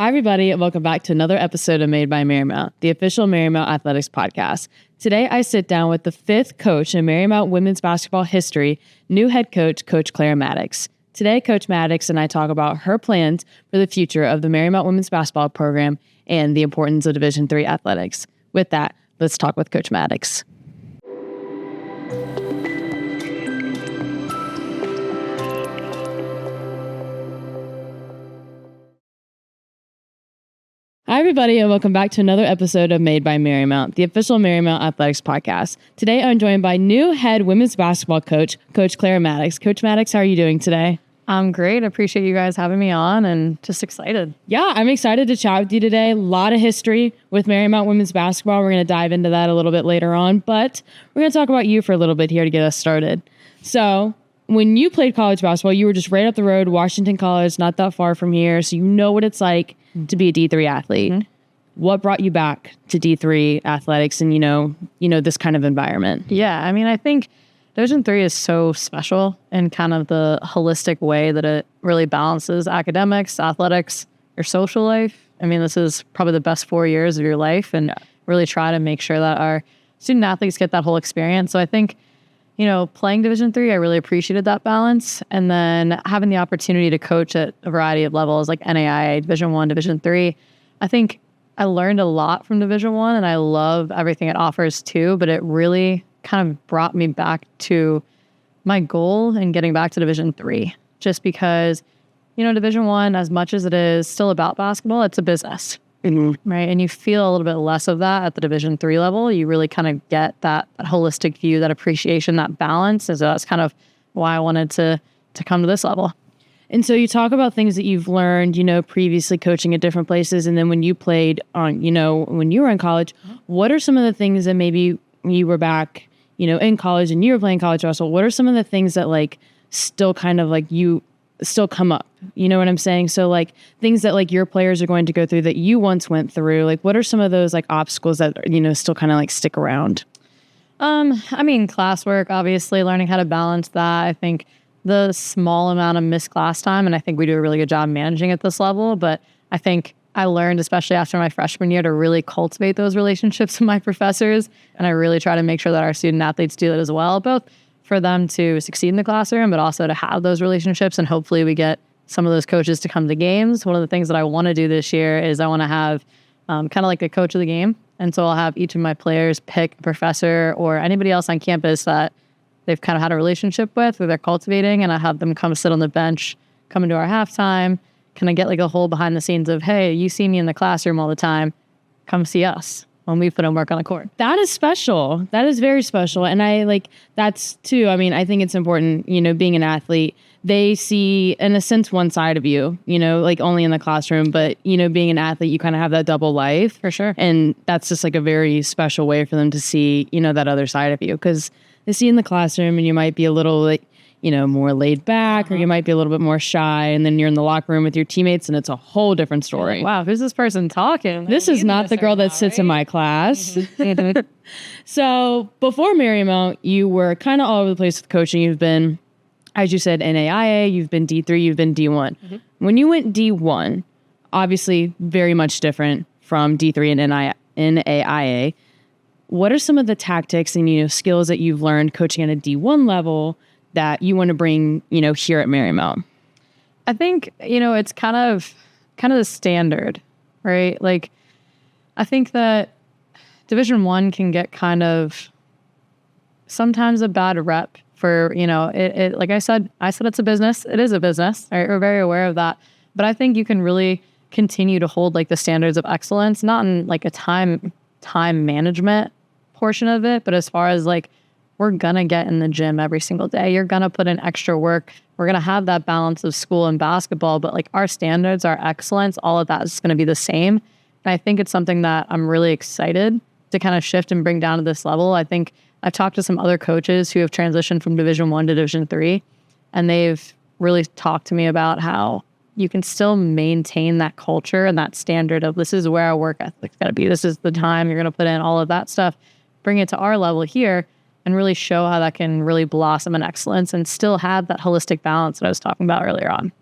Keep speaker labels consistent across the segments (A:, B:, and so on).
A: Hi, everybody, and welcome back to another episode of Made by Marymount, the official Marymount Athletics podcast. Today, I sit down with the fifth coach in Marymount women's basketball history, new head coach, Coach Mattox. Today, Coach Mattox and I talk about her plans for the future of the Marymount women's basketball program and the importance of Division III athletics. With that, let's talk with Coach Mattox. Hi, everybody, and welcome back to another episode of Made by Marymount, the official Marymount Athletics podcast. Today, I'm joined by new head women's basketball coach, Coach Mattox. Coach Mattox, how are you doing today?
B: I'm great. I appreciate you guys having me on and just excited.
A: Yeah, I'm excited to chat with you today. A lot of history with Marymount women's basketball. We're going to dive into that a little bit later on, but we're going to talk about you for a little bit here to get us started. So, when you played college basketball, you were just right up the road, Washington College, not that far from here, so you know what it's like to be a D3 athlete. Mm-hmm. What brought you back to D3 athletics and, you know, this kind of environment?
B: Yeah, I mean, I think Division III is so special in kind of the holistic way that it really balances academics, athletics, your social life. I mean, this is probably the best 4 years of your life and really try to make sure that our student athletes get that whole experience. So I think, you know, playing Division III, I really appreciated that balance. And then having the opportunity to coach at a variety of levels like NAIA, Division I, Division III, I think I learned a lot from Division I and I love everything it offers too, but it really kind of brought me back to my goal in getting back to Division III. Just because, you know, Division I, as much as it is still about basketball, it's a business. Mm-hmm. Right. And you feel a little bit less of that at the Division III level. You really kind of get that holistic view, that appreciation, that balance. And so that's kind of why I wanted to come to this level.
A: And so you talk about things that you've learned, you know, previously coaching at different places. And then when you played on, you know, when you were in college, what are some of the things that maybe you were back, you know, in college and you were playing college basketball? What are some of the things that like still kind of like you still come up? You know what I'm saying? So like things that like your players are going to go through that you once went through, like what are some of those like obstacles that, you know, still kind of like stick around?
B: I mean, classwork, obviously learning how to balance that. I think the small amount of missed class time, and I think we do a really good job managing at this level, but I think I learned, especially after my freshman year, to really cultivate those relationships with my professors. And I really try to make sure that our student athletes do it as well, both for them to succeed in the classroom, but also to have those relationships. And hopefully we get some of those coaches to come to games. One of the things that I want to do this year is I want to have kind of like a coach of the game. And so I'll have each of my players pick a professor or anybody else on campus that they've kind of had a relationship with or they're cultivating. And I have them come sit on the bench, come into our halftime. Can I get like a whole behind the scenes of, hey, you see me in the classroom all the time. Come see us when we put in work on the court.
A: That is special. That is very special. And I like that's too. I mean, I think it's important, you know, being an athlete, they see in a sense one side of you, you know, like only in the classroom, but you know, being an athlete, you kind of have that double life.
B: For sure.
A: And that's just like a very special way for them to see, you know, that other side of you. Because they see in the classroom and you might be a little like, you know, more laid back or you might be a little bit more shy. And then you're in the locker room with your teammates and it's a whole different story.
B: Wow, who's this person talking?
A: This is not the girl that sits in my class. Mm-hmm. So before Marymount, you were kind of all over the place with coaching. You've been, as you said, NAIA, you've been D3, you've been D1. Mm-hmm. When you went D1, obviously very much different from D3 and NAIA. What are some of the tactics and, you know, skills that you've learned coaching at a D1 level that you want to bring, you know, here at Marymount?
B: I think, you know, it's kind of the standard, right? Like, I think that Division I can get kind of sometimes a bad rep for, you know, it like I said it's a business. It is a business, right? We're very aware of that. But I think you can really continue to hold like the standards of excellence, not in like a time management portion of it, but as far as like, we're going to get in the gym every single day. You're going to put in extra work. We're going to have that balance of school and basketball, but like our standards, our excellence, all of that is going to be the same. And I think it's something that I'm really excited to kind of shift and bring down to this level. I think I've talked to some other coaches who have transitioned from Division I to Division III, and they've really talked to me about how you can still maintain that culture and that standard of this is where our work ethic's got to be. This is the time you're going to put in all of that stuff. Bring it to our level here and really show how that can really blossom in excellence and still have that holistic balance that I was talking about earlier on.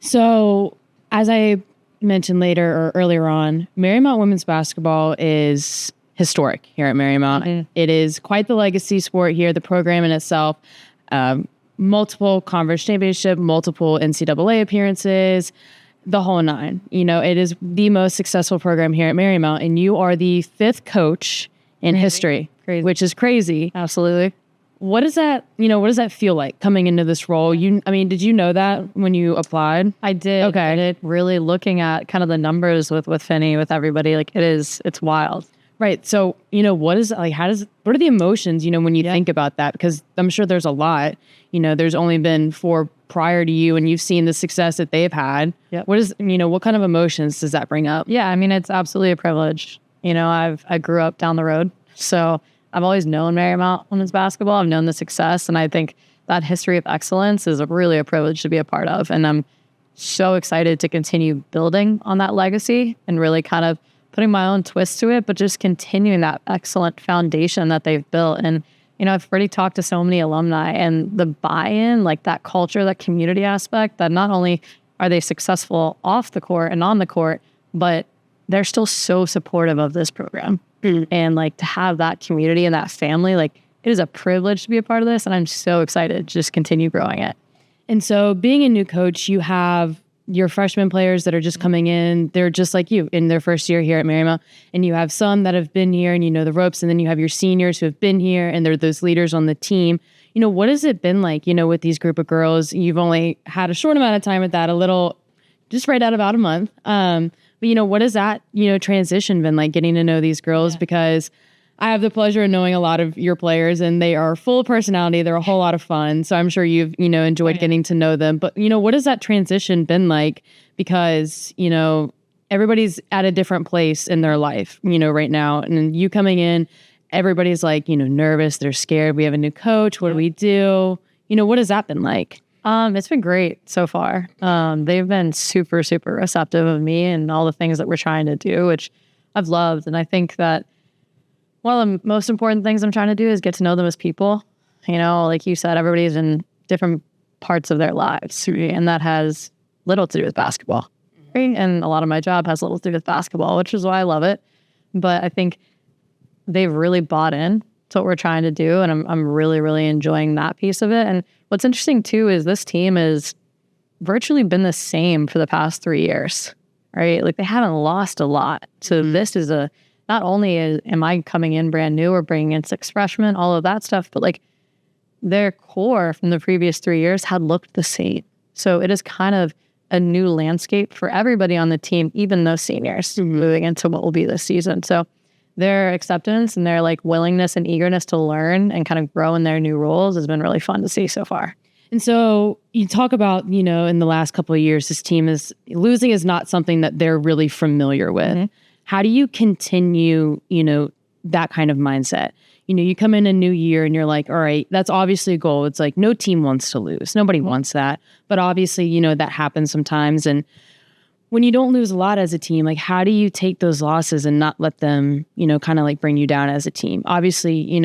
A: So as I mention later or earlier on, Marymount women's basketball is historic here at Marymount. Mm-hmm. It is quite the legacy sport here. The program in itself, multiple conference championship, multiple NCAA appearances, the whole nine. It is the most successful program here at Marymount, and you are the 5th coach in history, which is crazy.
B: Absolutely.
A: What does that feel like coming into this role? Did you know that when you applied?
B: I did.
A: Okay.
B: I did, really looking at kind of the numbers with Finney, with everybody, it's wild.
A: Right. So, what are the emotions, when you think about that? Because I'm sure there's a lot, there's only been 4 prior to you and you've seen the success that they've had.
B: Yep.
A: What kind of emotions does that bring up?
B: Yeah. It's absolutely a privilege. I grew up down the road, so I've always known Marymount women's basketball. I've known the success, and I think that history of excellence is really a privilege to be a part of. And I'm so excited to continue building on that legacy and really kind of putting my own twist to it, but just continuing that excellent foundation that they've built. And, I've already talked to so many alumni, and the buy-in, like that culture, that community aspect, that not only are they successful off the court and on the court, but they're still so supportive of this program. And to have that community and that family, it is a privilege to be a part of this. And I'm so excited to just continue growing it.
A: And so being a new coach, you have your freshman players that are just coming in. They're just like you in their first year here at Marymount. And you have some that have been here and you know the ropes. And then you have your seniors who have been here and they're those leaders on the team. What has it been like, with these group of girls? You've only had a short amount of time at that, just right out about a month. But, what has that, transition been like, getting to know these girls? Yeah. Because I have the pleasure of knowing a lot of your players, and they are full of personality. They're a whole lot of fun. So I'm sure you've, enjoyed getting to know them. But, what has that transition been like? Because, everybody's at a different place in their life, right now. And you coming in, everybody's nervous. They're scared. We have a new coach. What do we do? What has that been like?
B: It's been great so far. They've been super, super receptive of me and all the things that we're trying to do, which I've loved. And I think that one of the most important things I'm trying to do is get to know them as people. Like you said, everybody's in different parts of their lives, and that has little to do with basketball. Right? And a lot of my job has little to do with basketball, which is why I love it. But I think they've really bought in to what we're trying to do, and I'm really, really enjoying that piece of it. And what's interesting too is this team has virtually been the same for the past 3 years, right? They haven't lost a lot. So this is not only am I coming in brand new or bringing in 6 freshmen, all of that stuff, but their core from the previous 3 years had looked the same. So it is kind of a new landscape for everybody on the team, even those seniors moving into what will be this season. So their acceptance and their willingness and eagerness to learn and kind of grow in their new roles has been really fun to see so far.
A: And so you talk about, in the last couple of years, this team losing is not something that they're really familiar with. Mm-hmm. How do you continue, that kind of mindset? You come in a new year and you're like, all right, that's obviously a goal. It's no team wants to lose. Nobody wants that. But obviously, that happens sometimes. And when you don't lose a lot as a team, how do you take those losses and not let them, kind of bring you down as a team? Obviously,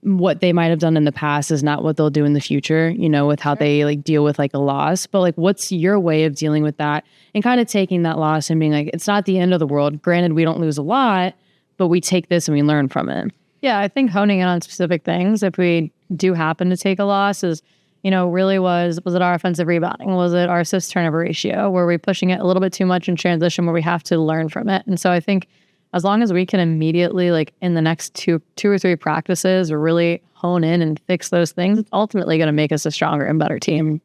A: what they might have done in the past is not what they'll do in the future, with how they deal with a loss. But what's your way of dealing with that and kind of taking that loss and being it's not the end of the world. Granted, we don't lose a lot, but we take this and we learn from it.
B: Yeah, I think honing in on specific things, if we do happen to take a loss, is, really was it our offensive rebounding? Was it our assist turnover ratio? Were we pushing it a little bit too much in transition where we have to learn from it? And so I think as long as we can immediately, in the next two or three practices, really hone in and fix those things, it's ultimately going to make us a stronger and better team.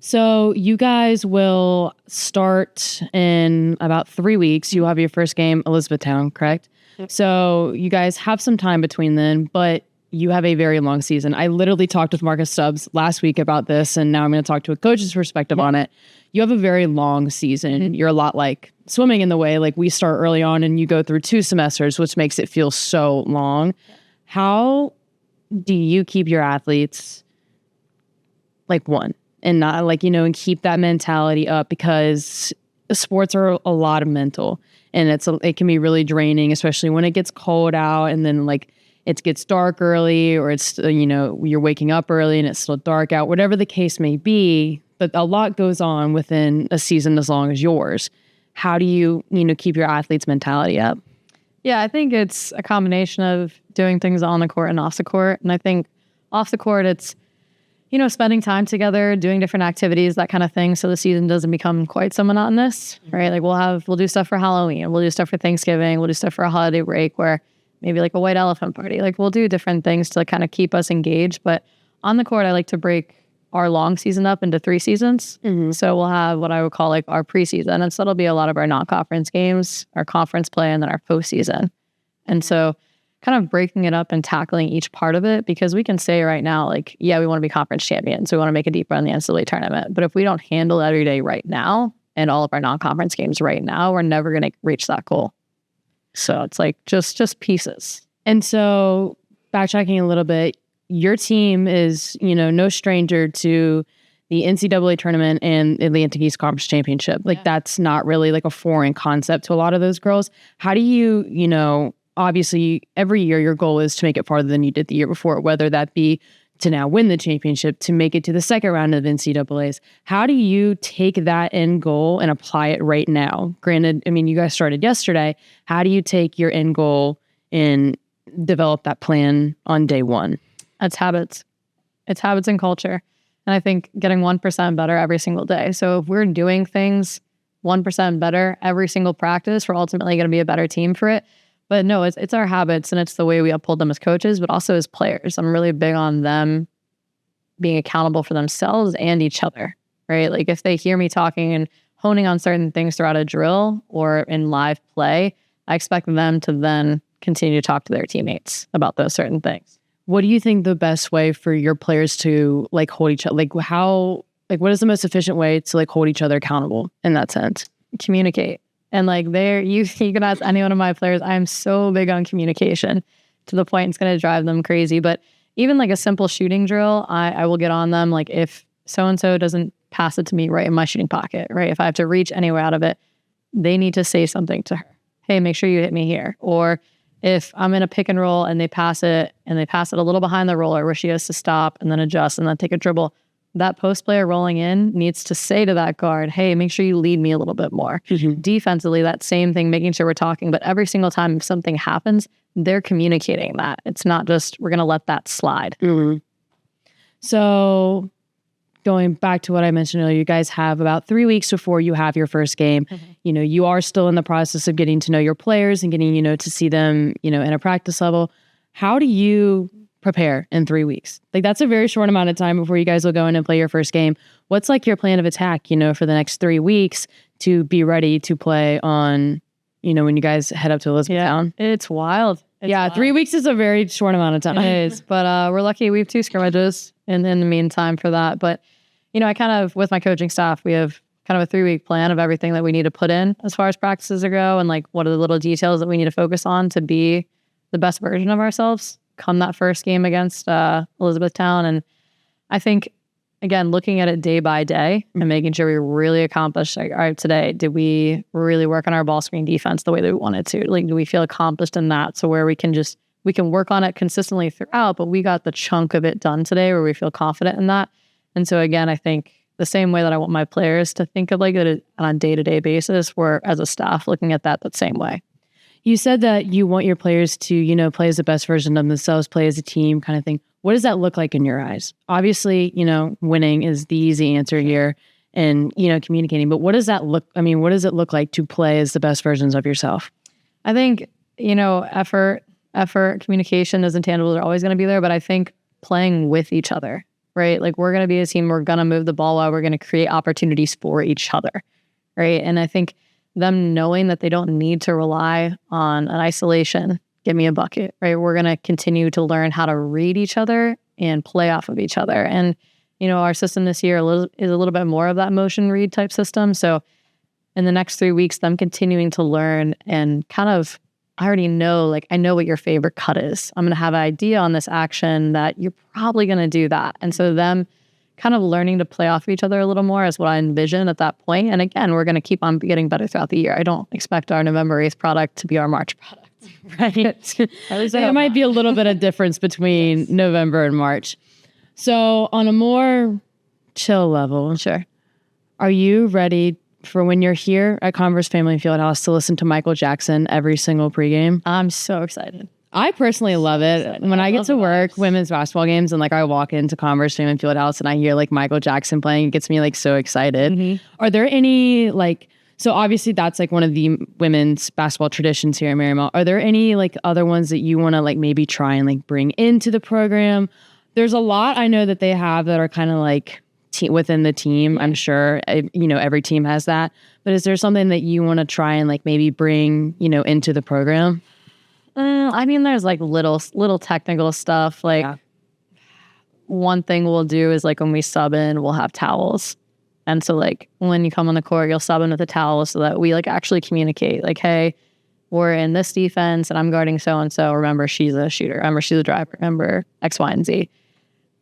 A: So you guys will start in about 3 weeks. You have your first game, Elizabethtown, correct? Yep. So you guys have some time between then, but you have a very long season. I literally talked with Marcus Stubbs last week about this, and now I'm going to talk to a coach's perspective on it. You have a very long season. Mm-hmm. You're a lot like swimming in the way. We start early on and you go through 2 semesters, which makes it feel so long. How do you keep your athletes one and not and keep that mentality up? Because sports are a lot of mental, and it can be really draining, especially when it gets cold out and then it gets dark early, or it's, you're waking up early and it's still dark out, whatever the case may be. But a lot goes on within a season as long as yours. how do you, keep your athletes' mentality up?
B: Yeah, I think it's a combination of doing things on the court and off the court. And I think off the court, it's, spending time together, doing different activities, that kind of thing. So the season doesn't become quite so monotonous, right? Like we'll do stuff for Halloween, we'll do stuff for Thanksgiving, we'll do stuff for a holiday break where maybe like a white elephant party. Like we'll do different things to kind of keep us engaged. But on the court, I like to break our long season up into 3 seasons. So we'll have what I would call like our preseason. And so that'll be a lot of our non-conference games, our conference play, and then our postseason. And so kind of breaking it up and tackling each part of it, because we can say right now, like, yeah, we want to be conference champions. We want to make a deep run in the NCAA tournament. But if we don't handle every day right now and all of our non-conference games right now, we're never going to reach that goal. So it's like just pieces.
A: And so backtracking a little bit, your team is, no stranger to the NCAA tournament and Atlantic East Conference Championship. Like that's not really like a foreign concept to a lot of those girls. How do you, obviously every year your goal is to make it farther than you did the year before, whether that be to now win the championship, to make it to the second round of NCAAs. How do you take that end goal and apply it right now? Granted, I mean, you guys started yesterday. How do you take your end goal and develop that plan on day one?
B: It's habits. It's habits and culture. And I think getting 1% better every single day. So if we're doing things 1% better every single practice, we're ultimately going to be a better team for it. But no, it's our habits and it's the way we uphold them as coaches, but also as players. I'm really big on them being accountable for themselves and each other, right? Like if they hear me talking and honing on certain things throughout a drill or in live play, I expect them to then continue to talk to their teammates about those certain things.
A: What do you think the best way for your players to like hold each other? Like what is the most efficient way to like hold each other accountable in that sense?
B: Communicate. And like you can ask any one of my players, I am so big on communication to the point it's going to drive them crazy. But even like a simple shooting drill, I will get on them. Like if so-and-so doesn't pass it to me right in my shooting pocket, right? If I have to reach anywhere out of it, they need to say something to her. Hey, make sure you hit me here. Or if I'm in a pick and roll and they pass it a little behind the roller where she has to stop and then adjust and then take a dribble, that post player rolling in needs to say to that guard, hey, make sure you lead me a little bit more. Defensively, that same thing, making sure we're talking. But every single time if something happens, they're communicating that. It's not just, we're going to let that slide.
A: So going back to what I mentioned earlier, you guys have about 3 weeks before you have your first game. You are still in the process of getting to know your players and getting, to see them, in a practice level. How do you prepare in 3 weeks? Like that's a very short amount of time before you guys will go in and play your first game. What's like your plan of attack, for the next 3 weeks to be ready to play on, when you guys head up to Elizabethtown?
B: Yeah, it's wild. It's wild.
A: 3 weeks is a very short amount of time.
B: It is, but we're lucky we have 2 scrimmages in the meantime for that. But, I kind of, with my coaching staff, we have kind of a 3-week plan of everything that we need to put in as far as practices go and like what are the little details that we need to focus on to be the best version of ourselves come that first game against Elizabethtown. And I think, again, looking at it day by day and making sure we really accomplish, like, all right, today, did we really work on our ball screen defense the way that we wanted to? Like, do we feel accomplished in that? So where we can work on it consistently throughout, but we got the chunk of it done today where we feel confident in that. And so again, I think the same way that I want my players to think of like it on a day-to-day basis, we're as a staff looking at that same way.
A: You said that you want your players to, play as the best version of themselves, play as a team kind of thing. What does that look like in your eyes? Obviously, winning is the easy answer here and, communicating. But what does that look, what does it look like to play as the best versions of yourself?
B: I think, effort, communication is intangible. They're always going to be there. But I think playing with each other, right? Like we're going to be a team. We're going to move the ball while we're going to create opportunities for each other, right? And I think them knowing that they don't need to rely on an isolation, give me a bucket, right? We're going to continue to learn how to read each other and play off of each other. And, our system this year is a little bit more of that motion read type system. So in the next 3 weeks, them continuing to learn and kind of, I already know, like, I know what your favorite cut is. I'm going to have an idea on this action that you're probably going to do that. And so them kind of learning to play off of each other a little more is what I envision at that point. And again, we're going to keep on getting better throughout the year. I don't expect our November 8th product to be our March product.
A: Right. There might be a little bit of difference between November and March. So on a more chill level,
B: sure.
A: Are you ready for when you're here at Converse Family Fieldhouse to listen to Michael Jackson every single pregame.
B: I'm so excited.
A: I personally love it. When I get to work women's basketball games and like I walk into Converse Family Fieldhouse and I hear like Michael Jackson playing, it gets me like so excited. Are there any like, so obviously that's like one of the women's basketball traditions here at Marymount. Are there any like other ones that you want to like maybe try and like bring into the program? There's a lot I know that they have that are kind of like within the team. I'm sure, every team has that. But is there something that you want to try and like maybe bring, into the program?
B: I mean, there's like little technical stuff. Like one thing we'll do is like when we sub in, we'll have towels. And so like when you come on the court, you'll sub in with a towel so that we like actually communicate like, hey, we're in this defense and I'm guarding so-and-so. Remember, she's a shooter. Remember, she's a driver. Remember X, Y, and Z.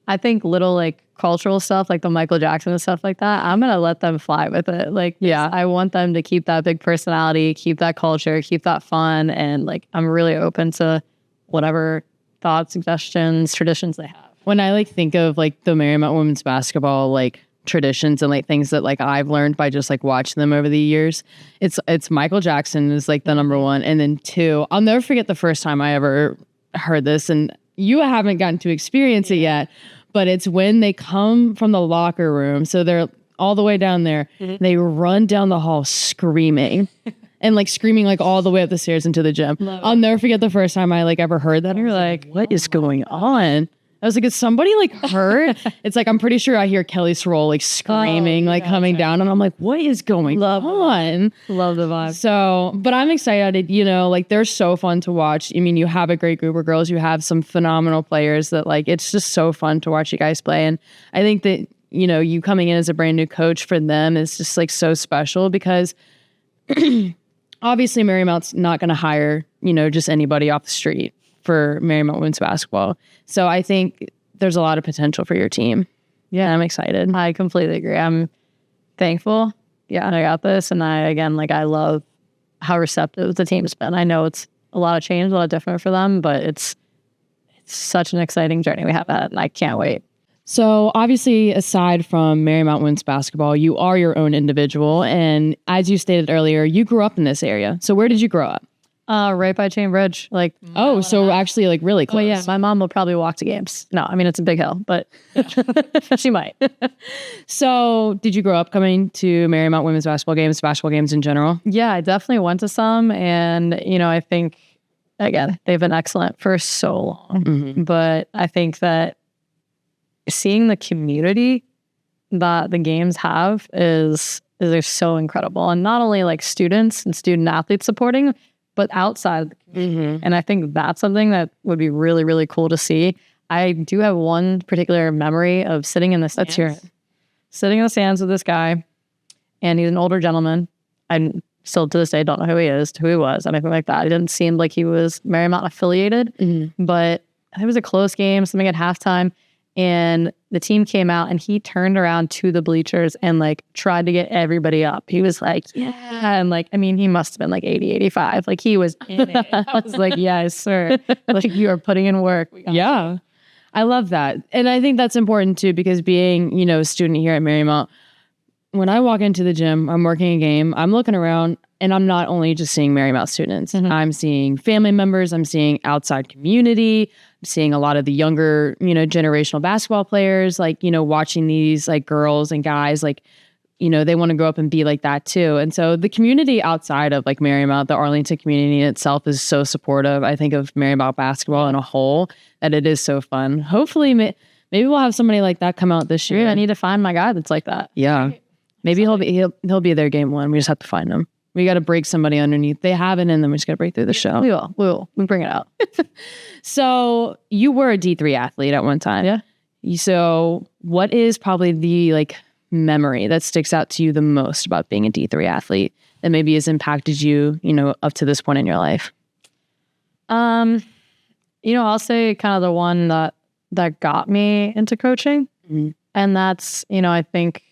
B: I think little like cultural stuff like the Michael Jackson and stuff like that, I'm going to let them fly with it. Like, I want them to keep that big personality, keep that culture, keep that fun. And like, I'm really open to whatever thoughts, suggestions, traditions they have.
A: When I like think of like the Marymount women's basketball, like traditions and like things that like I've learned by just like watching them over the years, it's Michael Jackson is like the number one. And then two, I'll never forget the first time I ever heard this, and you haven't gotten to experience it yet, but it's when they come from the locker room. So they're all the way down there. They run down the hall screaming and like screaming like all the way up the stairs into the gym. I'll never forget the first time I like ever heard that. And you're like, what is going on? I was like, is somebody like hurt? It's like, I'm pretty sure I hear Kelly Sorrell like screaming, like coming down. And I'm like, what is going on?
B: Love the vibe.
A: So, but I'm excited, like they're so fun to watch. I mean, you have a great group of girls. You have some phenomenal players that like, it's just so fun to watch you guys play. And I think that, you coming in as a brand new coach for them is just like so special because obviously Marymount's not going to hire, just anybody off the street for Marymount women's basketball. So I think there's a lot of potential for your team. Yeah, I'm excited.
B: I completely agree. I'm thankful. Yeah, I got this. And I love how receptive the team's been. I know it's a lot of change, a lot different for them, but it's such an exciting journey we have ahead, and I can't wait.
A: So obviously, aside from Marymount women's basketball, you are your own individual. And as you stated earlier, you grew up in this area. So where did you grow up?
B: Right by Chain Bridge. Like,
A: so actually like really close.
B: Well, yeah, my mom will probably walk to games. No, I mean, it's a big hill, but she might.
A: So did you grow up coming to Marymount women's basketball games in general?
B: Yeah, I definitely went to some. And, I think, again, they've been excellent for so long. But I think that seeing the community that the games have is so incredible. And not only like students and student athletes supporting, but outside of the community. And I think that's something that would be really, really cool to see. I do have one particular memory of sitting in the stands.
A: Let's hear it.
B: Sitting in the stands with this guy, and he's an older gentleman. I still to this day don't know who he is, who he was, anything like that. It didn't seem like he was Marymount affiliated, but it was a close game, something at halftime. And the team came out and he turned around to the bleachers and like tried to get everybody up. He was like, yeah. And like, I mean, he must have been like 80, 85. Like he was in it. I was like, yes, sir. Like you are putting in work.
A: Yeah. I love that. And I think that's important too, because being, a student here at Marymount, when I walk into the gym, I'm working a game, I'm looking around and I'm not only just seeing Marymount students, I'm seeing family members, I'm seeing outside community, I'm seeing a lot of the younger, generational basketball players, like, watching these like girls and guys, like, they want to grow up and be like that too. And so the community outside of like Marymount, the Arlington community in itself is so supportive, I think, of Marymount basketball in a whole, that it is so fun. Hopefully, maybe we'll have somebody like that come out this year.
B: I need to find my guy that's like that.
A: Yeah. Maybe he'll be there game one. We just have to find him. We got to break somebody underneath. They have it in them. We just got to break through the shell.
B: We will. We'll bring it out.
A: So you were a D3 athlete at one time.
B: Yeah.
A: So what is probably the like memory that sticks out to you the most about being a D3 athlete that maybe has impacted you, up to this point in your life?
B: I'll say kind of the one that got me into coaching. And that's, I think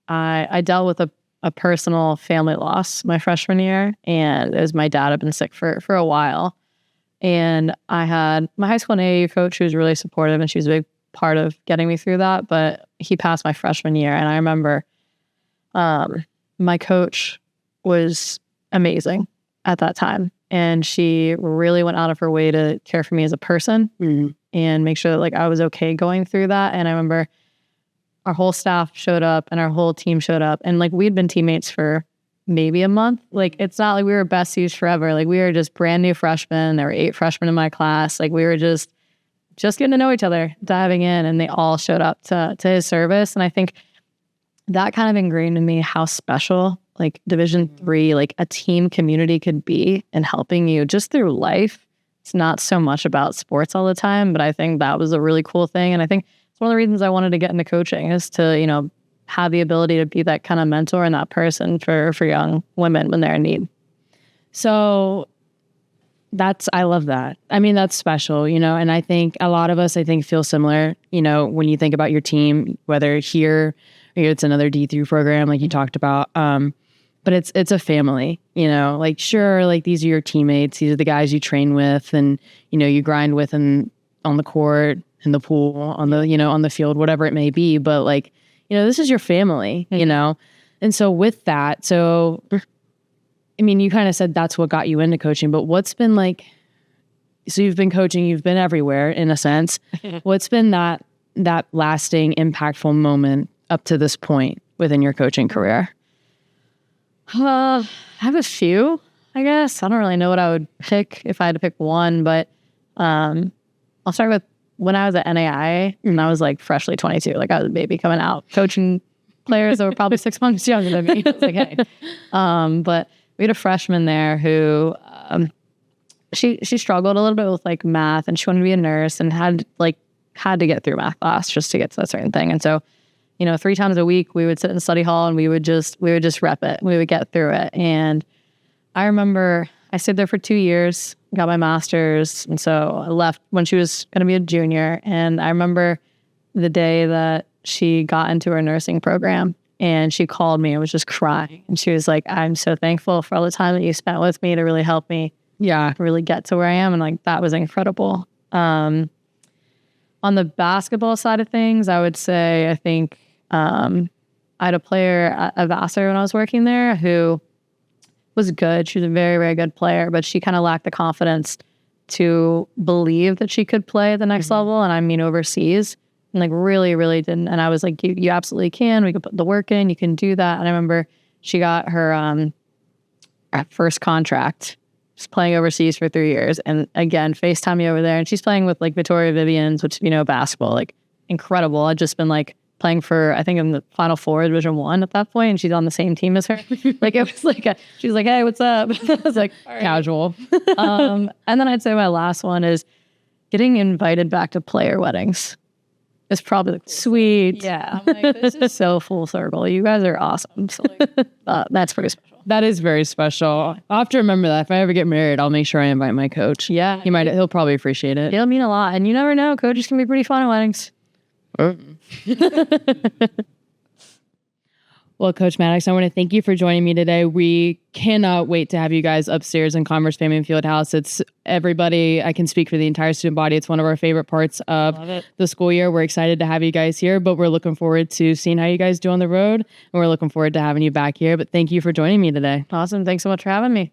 B: I dealt with a personal family loss my freshman year, and it was my dad had been sick for a while. And I had my high school and AAU coach who was really supportive, and she was a big part of getting me through that. But he passed my freshman year, and I remember my coach was amazing at that time. And she really went out of her way to care for me as a person and make sure that like I was okay going through that. And I remember our whole staff showed up and our whole team showed up. And like we'd been teammates for maybe a month. Like it's not like we were besties forever. Like we were just brand new freshmen. There were 8 freshmen in my class. Like we were just getting to know each other, diving in, and they all showed up to his service. And I think that kind of ingrained in me how special like Division III, like a team community could be in helping you just through life. It's not so much about sports all the time, but I think that was a really cool thing. And I think it's one of the reasons I wanted to get into coaching is to, you know, have the ability to be that kind of mentor and that person for young women when they're in need.
A: So I love that. I mean, that's special, you know, and I think a lot of us, feel similar, you know, when you think about your team, whether here or it's another D3 program, like you talked about, but it's a family, you know, like, sure, like these are your teammates. These are the guys you train with and, you know, you grind with and on the court, in the pool, on the, you know, on the field, whatever it may be. But like, you know, this is your family, you know? And so with that, so, I mean, you kind of said that's what got you into coaching, but what's been like, so you've been coaching, you've been everywhere in a sense. What's been that lasting, impactful moment up to this point within your coaching career?
B: I have a few, I guess. I don't really know what I would pick if I had to pick one, but I'll start with when I was at NAIA and I was like freshly 22, like I was a baby coming out, coaching players that were probably 6 months younger than me. I was like, hey. But we had a freshman there who she struggled a little bit with like math and she wanted to be a nurse and had to get through math class just to get to that certain thing. And so, you know, 3 times a week we would sit in study hall and we would just rep it. We would get through it. And I remember I stayed there for 2 years, got my master's. And so I left when she was going to be a junior. And I remember the day that she got into her nursing program and she called me and was just crying. And she was like, I'm so thankful for all the time that you spent with me to really help me.
A: Yeah.
B: Really get to where I am. And like, that was incredible. On the basketball side of things, I would say, I think, I had a player at Vassar when I was working there who was good. She was a very, very good player, but she kind of lacked the confidence to believe that she could play at the next level. And I mean, overseas, and like really, really didn't. And I was like, you absolutely can. We can put the work in. You can do that. And I remember she got her first contract, just playing overseas for 3 years. And again, FaceTime me over there. And she's playing with like Victoria Vivians, which, you know, basketball, like incredible. I'd just been like playing for, I think in the Final Four, Division I at that point, and she's on the same team as her. Like it was like, she was like, hey, what's up? I was like, right.
A: Casual.
B: And then I'd say my last one is getting invited back to player weddings. It's probably the
A: sweet.
B: Yeah. I'm like, this is so full circle. You guys are awesome. So like, that's pretty special.
A: That is very special. I'll have to remember that. If I ever get married, I'll make sure I invite my coach.
B: Yeah.
A: He'll probably appreciate it.
B: It'll mean a lot. And you never know. Coaches can be pretty fun at weddings.
A: Well, Coach Mattox, I want to thank you for joining me today. We cannot wait to have you guys upstairs in Commerce Family Fieldhouse. It's everybody. I can speak for the entire student body. It's one of our favorite parts of the school year. We're excited to have you guys here, but we're looking forward to seeing how you guys do on the road. And we're looking forward to having you back here. But thank you for joining me today.
B: Awesome. Thanks so much for having me.